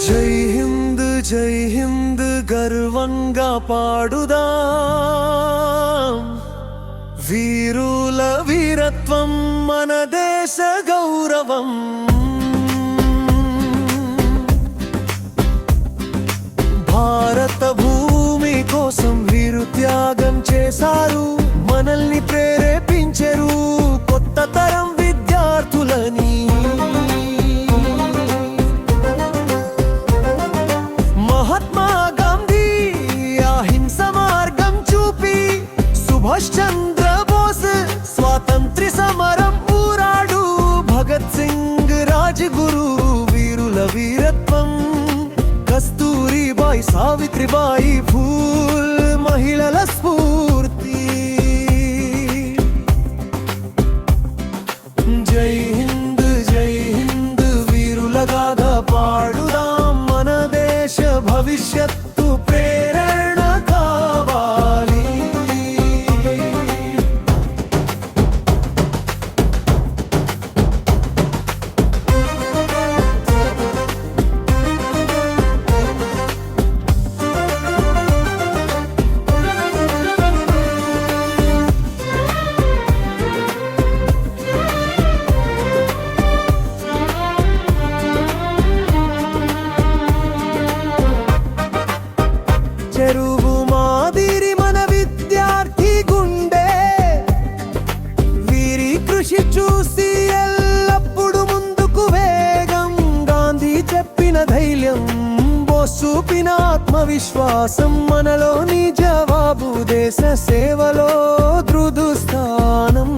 జై హింద్ గర్వంగా పాడుదాం, వీరుల వీరత్వం మన దేశ గౌరవం. భారత భూమి కోసం వీరు త్యాగం చేశారు, మనల్ని ప్రేరేపించెరు కొత్త తరం విద్యార్థులని. మహాత్మా గాంధీ అహింస మార్గం చూపి, సుభాష్ చంద్ర బోస్ స్వాతంత్ర్య సమరం ఊరాడు, భగత్ సింగ్ రాజ్గురు వీరుల వీరత్వం, కస్తూరిబాయి సావిత్రిబాయి ఫూల్ మహిళల స్ఫూర్తి. జై హింద్ వీరుల గాథ పాడుదాం, మన దేశ భవిష్యత్తు ప్రేరణ కావాలి. చెరువు మాదిరి మన విద్యార్థి గుండె, వీరి కృషి చూసి ఎల్లప్పుడు ముందుకు వేగం. గాంధీ చెప్పిన ధైర్యం, బోస్ చూపిన ఆత్మవిశ్వాసం, మనలోని జవాబు దేశ సేవలో దృఢ స్థానం.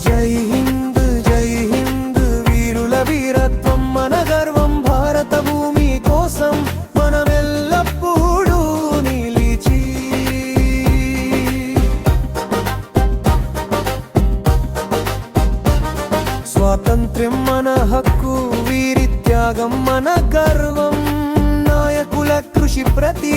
జై హింద్ వీరుల వీరత్వం మన గర్వం, భారత భూమి కోసం మనమెల్లప్పుడూ నిలిచి. స్వాతంత్ర్యం మన హక్కు, వీరి త్యాగం మన గర్వం, నాయకుల కృషి ప్రతి